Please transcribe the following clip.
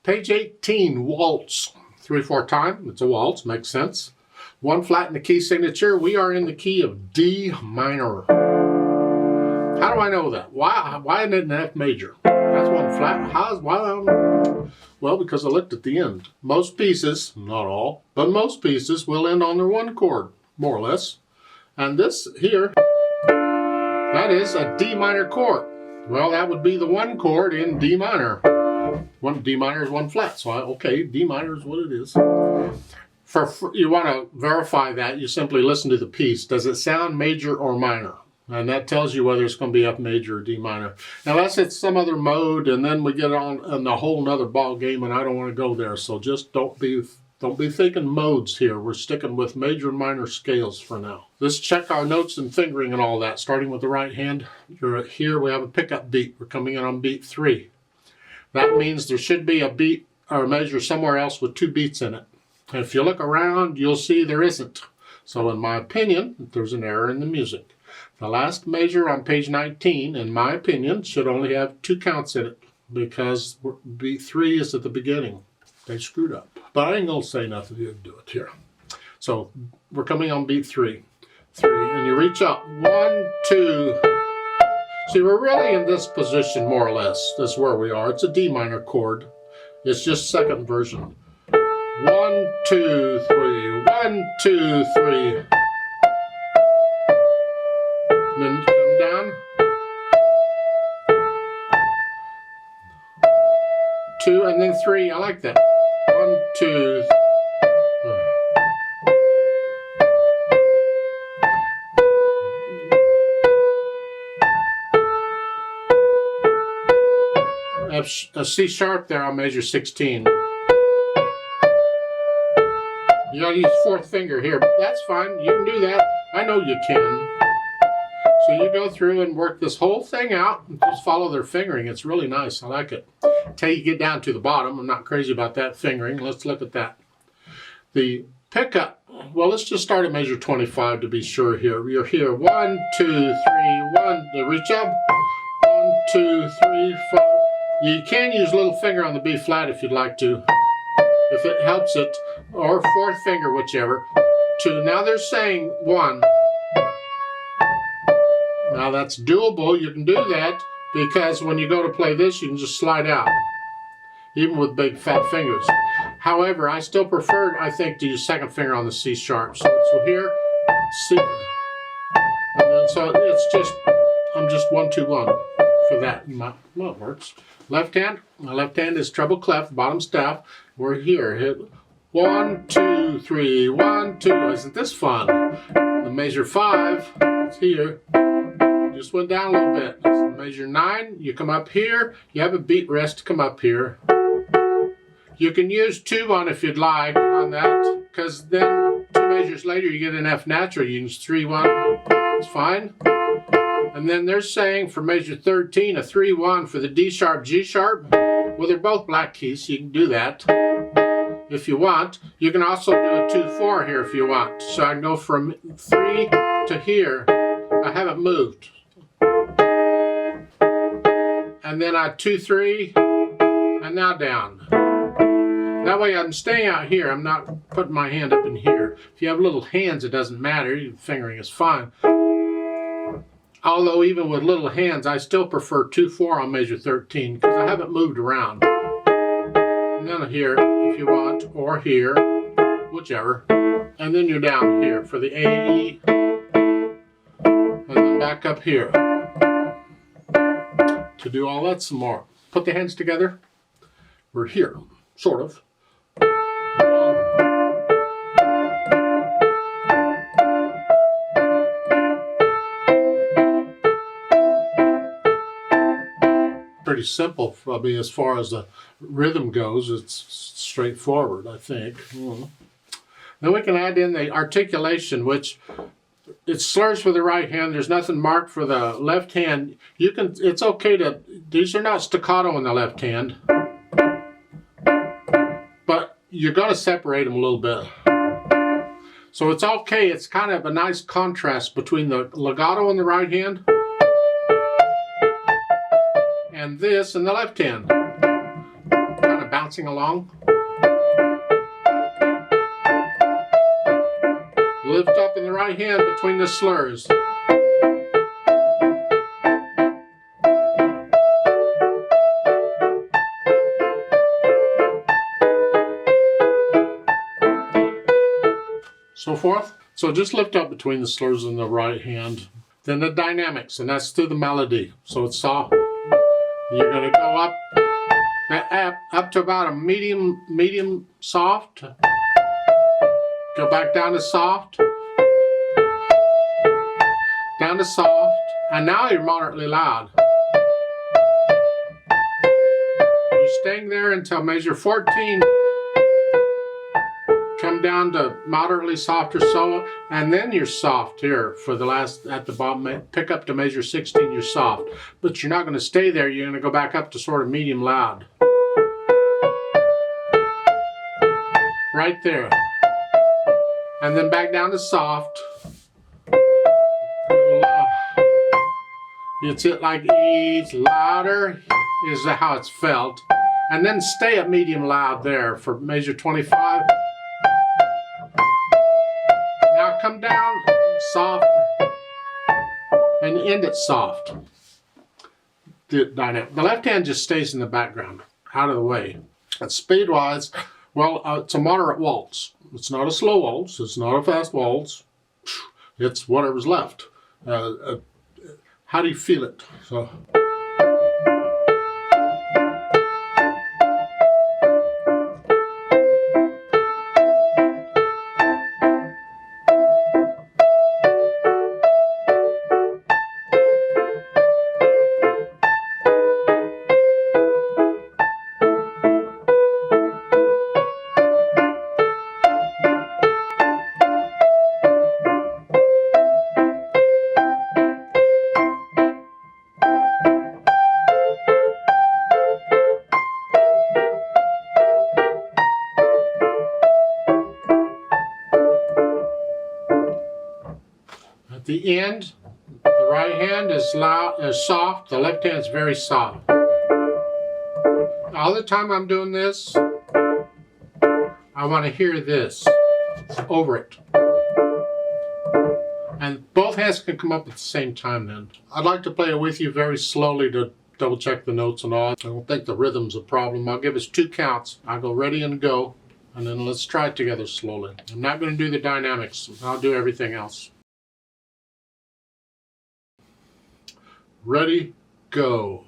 Page 18, Waltz. 3/4 time. It's a waltz, makes sense. 1 flat in the key signature. We are in the key of D minor. How do I know that? Why isn't it an F major? That's 1 flat. Well, because I looked at the end. Most pieces, not all, but most pieces will end on their 1 chord, more or less. And this here, that is a D minor chord. Well, that would be the 1 chord in D minor. D minor is 1 flat, so okay, D minor is what it is. You want to verify that, you simply listen to the piece. Does it sound major or minor? And that tells you whether it's going to be F major or D minor. Unless it's some other mode, and then we get on in a whole nother ball game, and I don't want to go there. So just don't be thinking modes here. We're sticking with major and minor scales for now. Let's check our notes and fingering and all that. Starting with the right hand, here we have a pickup beat. We're coming in on beat 3. That means there should be a beat or a measure somewhere else with 2 beats in it. And if you look around, you'll see there isn't. So in my opinion, there's an error in the music. The last measure on page 19, in my opinion, should only have 2 counts in it because beat 3 is at the beginning. They screwed up. But I ain't going to say nothing. You do it here. So we're coming on beat 3. 3, and you reach up. 1, 2. See, we're really in this position more or less. That's where we are. It's a D minor chord. It's just second version. 1, 2, 3. 1, 2, 3. And then come down. 2 and then 3. I like that. 1, 2, 3. A C sharp there, I'll measure 16. You gotta use 4th finger here, but that's fine. You can do that. I know you can. So you go through and work this whole thing out and just follow their fingering. It's really nice. I like it. Until you get down to the bottom. I'm not crazy about that fingering. Let's look at that. The pickup, well, let's just start at measure 25 to be sure here. You're here. 1, 2, 3, 1. To reach up. 1, 2, 3, 4. You can use little finger on the B flat if you'd like to, if it helps it, or 4th finger, whichever. 2. Now they're saying 1. Now that's doable. You can do that because when you go to play this, you can just slide out, even with big fat fingers. However, I still prefer, I think, to use 2nd finger on the C sharp. So here, C. And then, so it's just, I'm just 1, 2, 1 for that. Well, it works. Left hand. My left hand is treble clef, bottom staff. We're here. Hit 1, 2, 3, 1, 2. Isn't this fun? The measure 5 is here. Just went down a little bit. So measure 9. You come up here. You have a beat rest to come up here. You can use 2 on if you'd like on that, because then 2 measures later you get an F natural. You can use 3, 1. It's fine. And then they're saying for measure 13, a 3, 1 for the D sharp, G sharp. Well, they're both black keys, so you can do that if you want. You can also do a 2, 4 here if you want. So I can go from 3 to here. I haven't moved. And then I 2, 3, and now down. That way I'm staying out here. I'm not putting my hand up in here. If you have little hands, it doesn't matter. Your fingering is fine. Although even with little hands, I still prefer 2, 4 on measure 13 because I haven't moved around. And then here, if you want, or here, whichever. And then you're down here for the A, E, and then back up here. To do all that some more. Put the hands together. We're here, sort of. Pretty simple, probably, as far as the rhythm goes. It's straightforward, I think. Then we can add in the articulation, which it slurs for the right hand. There's nothing marked for the left hand. You can. It's okay to. These are not staccato in the left hand, but you're going to separate them a little bit. So it's okay. It's kind of a nice contrast between the legato in the right hand and this in the left hand. Kind of bouncing along. Lift up in the right hand between the slurs. So forth. So just lift up between the slurs in the right hand. Then the dynamics, and that's through the melody. So it's soft. You're going to go up to about a medium soft. Go back down to soft. Down to soft. And now you're moderately loud. You're staying there until measure 14. Come down to moderately softer solo, and then you're soft here for the last, at the bottom, pick up to measure 16, you're soft. But you're not going to stay there, you're going to go back up to sort of medium loud. Right there. And then back down to soft. It's it like E's louder is how it's felt. And then stay at medium loud there for measure 25. Now come down soft and end it soft. The left hand just stays in the background, out of the way. And speed-wise, well, it's a moderate waltz. It's not a slow waltz. It's not a fast waltz. It's whatever's left. How do you feel it? So. At the end, the right hand is soft, the left hand is very soft. All the time I'm doing this, I want to hear this over it. And both hands can come up at the same time then. I'd like to play it with you very slowly to double check the notes and all. I don't think the rhythm's a problem. I'll give us 2 counts. I'll go ready and go, and then let's try it together slowly. I'm not going to do the dynamics. I'll do everything else. Ready, go.